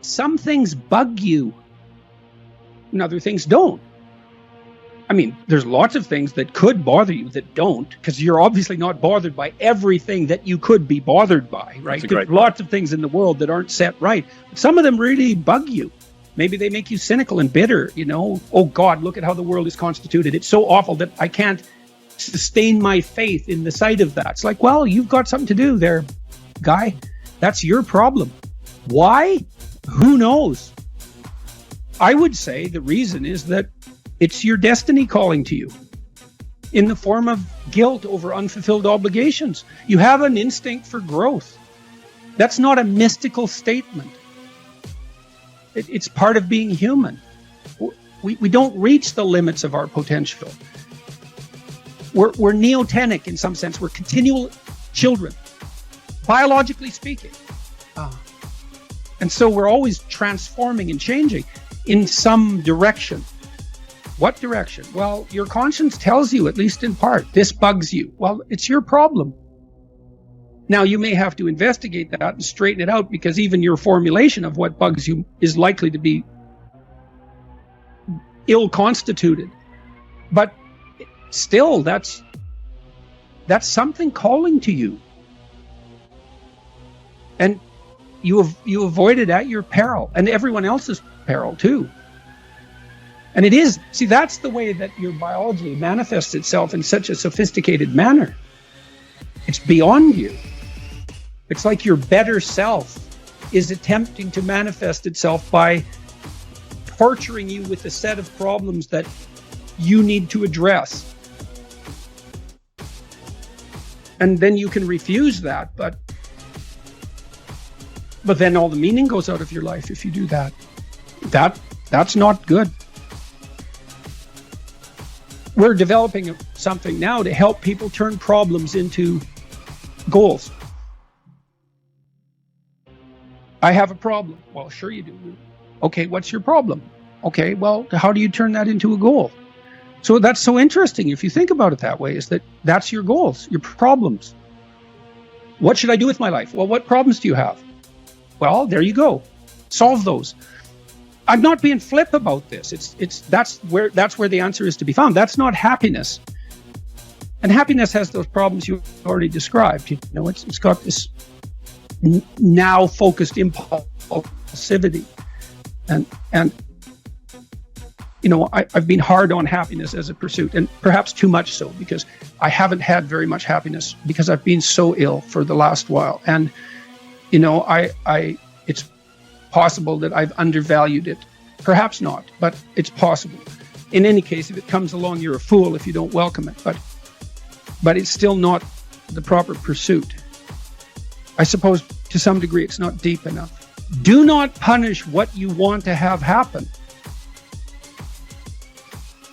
some things bug you and other things don't. I mean, there's lots of things that could bother you that don't, because you're obviously not bothered by everything that you could be bothered by, right? There's lots of things in the world that aren't set right. Some of them really bug you. Maybe they make you cynical and bitter, you know? Oh God, look at how the world is constituted. It's so awful that I can't sustain my faith in the sight of that. It's like, well, you've got something to do there, guy. That's your problem. Why? Who knows? I would say the reason is that it's your destiny calling to you in the form of guilt over unfulfilled obligations. You have an instinct for growth. That's not a mystical statement. It's part of being human. We don't reach the limits of our potential. We're neotenic in some sense. We're continual children, biologically speaking. And so we're always transforming and changing in some direction. What direction? Well, your conscience tells you, at least in part, this bugs you. Well, it's your problem. Now, you may have to investigate that and straighten it out, because even your formulation of what bugs you is likely to be ill-constituted. But still, that's something calling to you. And you avoid it at your peril, and everyone else's peril too. And it is, see, that's the way that your biology manifests itself in such a sophisticated manner. It's beyond you. It's like your better self is attempting to manifest itself by torturing you with a set of problems that you need to address. And then you can refuse that, but then all the meaning goes out of your life if you do that. That's not good. We're developing something now to help people turn problems into goals. I have a problem. Well, sure you do. Okay, what's your problem? Okay, well, how do you turn that into a goal? So that's so interesting if you think about it that way, is that that's your goals, your problems. What should I do with my life? Well, what problems do you have? Well, there you go. Solve those. I'm not being flip about this. That's where the answer is to be found. That's not happiness. And happiness has those problems you already described. You know, it's got this now focused impulsivity. And you know, I've been hard on happiness as a pursuit, and perhaps too much so, because I haven't had very much happiness because I've been so ill for the last while. And you know, it's possible that I've undervalued it. Perhaps not, but it's possible. In any case, if it comes along, you're a fool if you don't welcome it. But it's still not the proper pursuit. I suppose to some degree it's not deep enough. Do not punish what you want to have happen.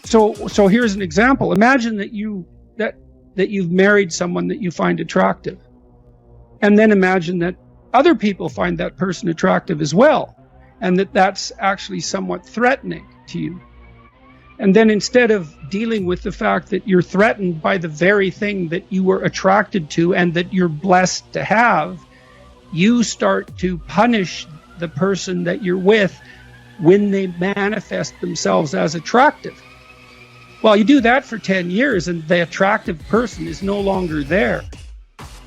So here's an example. Imagine that you've married someone that you find attractive. And then imagine that other people find that person attractive as well, and that's actually somewhat threatening to you. And then instead of dealing with the fact that you're threatened by the very thing that you were attracted to and that you're blessed to have, you start to punish the person that you're with when they manifest themselves as attractive. Well, you do that for 10 years and the attractive person is no longer there.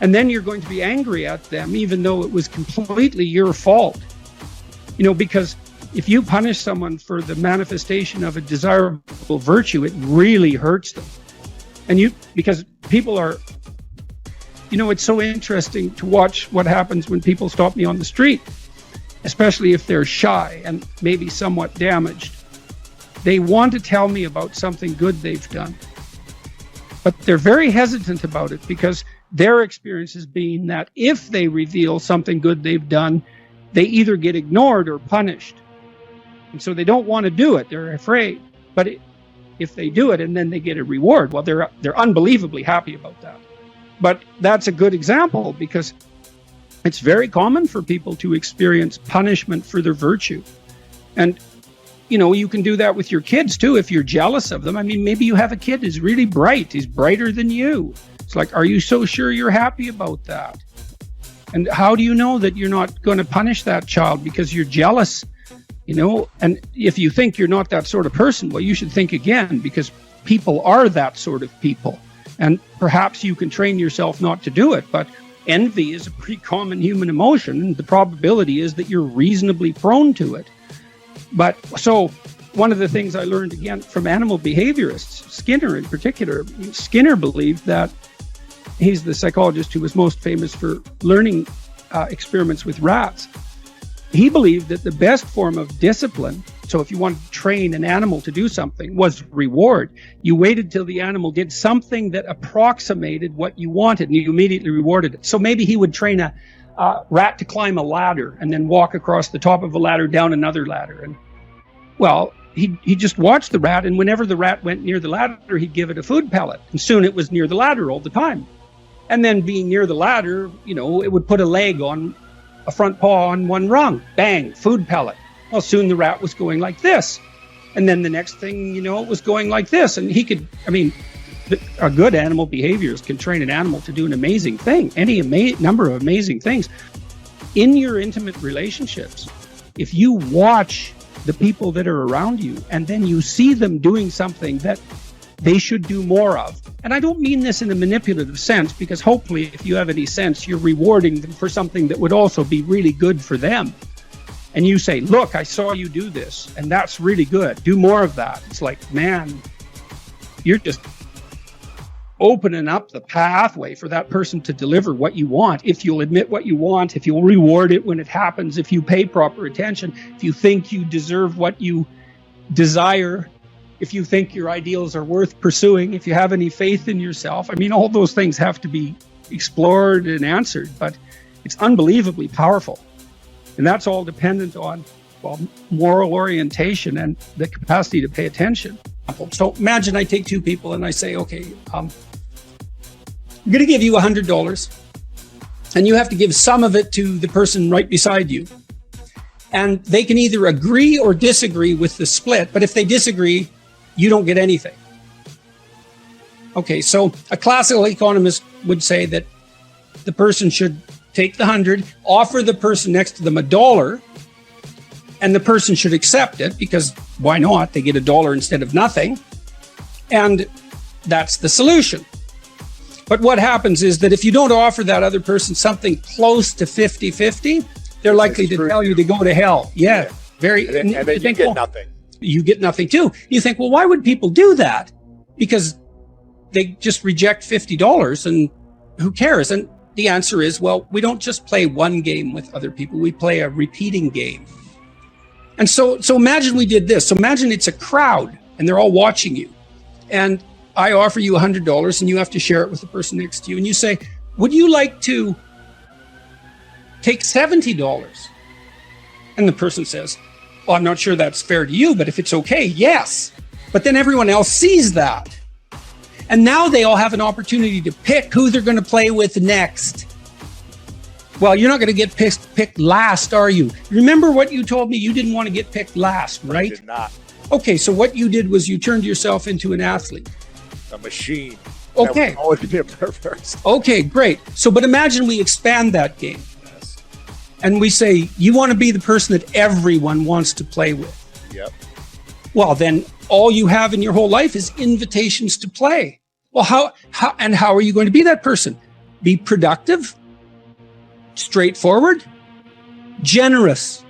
And then you're going to be angry at them, even though it was completely your fault. You know, because if you punish someone for the manifestation of a desirable virtue, it really hurts them. And because people are, you know, it's so interesting to watch what happens when people stop me on the street, especially if they're shy and maybe somewhat damaged. They want to tell me about something good they've done, but they're very hesitant about it because their experience has been that if they reveal something good they've done, they either get ignored or punished. And so they don't want to do it. They're afraid. But if they do it and then they get a reward, well, they're unbelievably happy about that. But that's a good example because it's very common for people to experience punishment for their virtue. And, you know, you can do that with your kids too if you're jealous of them. I mean, maybe you have a kid who's really bright. He's brighter than you. It's like, are you so sure you're happy about that? And how do you know that you're not going to punish that child because you're jealous? And if you think you're not that sort of person, well, you should think again, because people are that sort of people. And perhaps you can train yourself not to do it, but envy is a pretty common human emotion, and the probability is that you're reasonably prone to it. But so one of the things I learned again from animal behaviorists, Skinner in particular, Skinner believed that, he's the psychologist who was most famous for learning experiments with rats. He believed that the best form of discipline, so if you wanted to train an animal to do something, was reward. You waited till the animal did something that approximated what you wanted, and you immediately rewarded it. So maybe he would train a rat to climb a ladder and then walk across the top of a ladder down another ladder. And well, he just watched the rat, and whenever the rat went near the ladder, he'd give it a food pellet. And soon it was near the ladder all the time. And then being near the ladder, it would put a leg on a front paw on one rung. Bang, food pellet. Well, soon the rat was going like this. And then the next thing, it was going like this. And he could, a good animal behaviorist can train an animal to do an amazing thing, any number of amazing things. In your intimate relationships, if you watch the people that are around you and then you see them doing something that they should do more of. And I don't mean this in a manipulative sense, because hopefully if you have any sense, you're rewarding them for something that would also be really good for them. And you say, look, I saw you do this, and that's really good. Do more of that. It's like, man, you're just opening up the pathway for that person to deliver what you want. If you'll admit what you want, if you'll reward it when it happens, if you pay proper attention, if you think you deserve what you desire, if you think your ideals are worth pursuing, if you have any faith in yourself. All those things have to be explored and answered, but it's unbelievably powerful. And that's all dependent on, moral orientation and the capacity to pay attention. So imagine I take two people and I say, okay, I'm going to give you $100, and you have to give some of it to the person right beside you. And they can either agree or disagree with the split, but if they disagree, you don't get anything. Okay, so a classical economist would say that the person should take the 100, offer the person next to them $1, and the person should accept it, because why not? They get $1 instead of nothing. And that's the solution. But what happens is that if you don't offer that other person something close to 50-50, they're likely to tell you to go to hell. Yeah. Very. And then you get nothing. You get nothing too. You think, well, why would people do that? Because they just reject $50 and who cares? And the answer is, well, we don't just play one game with other people. We play a repeating game. And so imagine we did this. So imagine it's a crowd and they're all watching you. And I offer you $100 and you have to share it with the person next to you. And you say, would you like to take $70? And the person says, well, I'm not sure that's fair to you, but if it's okay, yes. But then everyone else sees that. And now they all have an opportunity to pick who they're going to play with next. Well, you're not going to get picked last, are you? Remember what you told me? You didn't want to get picked last, right? I did not. Okay, so what you did was you turned yourself into an athlete. A machine. Okay. That would always be a perverse. Okay, great. So, but imagine we expand that game. Yes. And we say, you want to be the person that everyone wants to play with. Yep. Well, then all you have in your whole life is invitations to play. Well, how are you going to be that person? Be productive, straightforward, generous.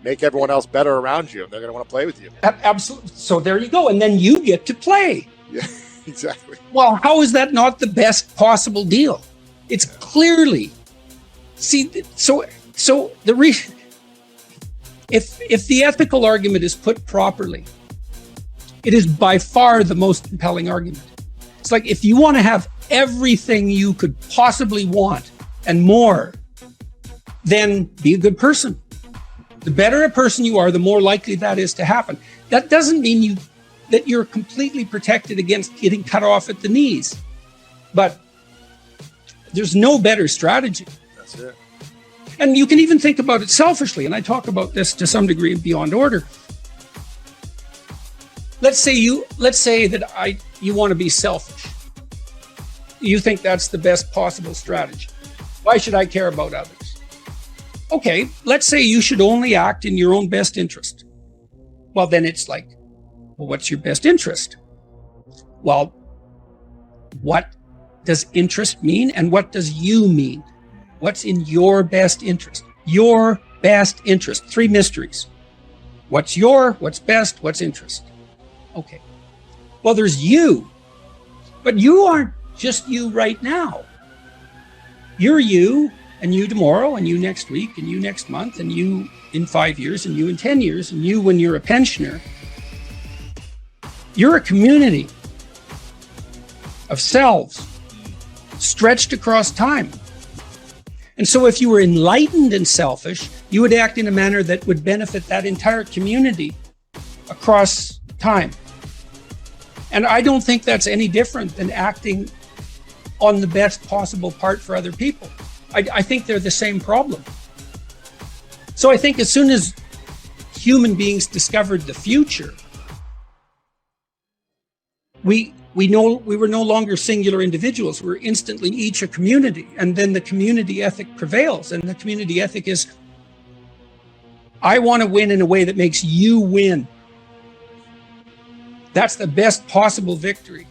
Make everyone else better around you. They're going to want to play with you. Absolutely. So there you go. And then you get to play. Yeah, exactly. Well, how is that not the best possible deal? It's clearly. See, so the reason, if the ethical argument is put properly, it is by far the most compelling argument. It's like, if you want to have everything you could possibly want and more, then be a good person. The better a person you are, the more likely that is to happen. That doesn't mean that you're completely protected against getting cut off at the knees. But there's no better strategy. That's it. And you can even think about it selfishly. And I talk about this to some degree in Beyond Order. Let's say that you want to be selfish. You think that's the best possible strategy. Why should I care about others? Okay, let's say you should only act in your own best interest. Well, then it's like, well, what's your best interest? Well, what does interest mean and what does you mean? What's in your best interest? Your best interest. 3 mysteries. What's best, what's interest? Okay. Well, there's you. But you aren't just you right now. You're you, and you tomorrow, and you next week, and you next month, and you in 5 years, and you in 10 years, and you when you're a pensioner. You're a community of selves stretched across time. And so if you were enlightened and selfish, you would act in a manner that would benefit that entire community across time. And I don't think that's any different than acting on the best possible part for other people. I think they're the same problem. So I think as soon as human beings discovered the future, we were no longer singular individuals. We're instantly each a community. And then the community ethic prevails. And the community ethic is, I want to win in a way that makes you win. That's the best possible victory.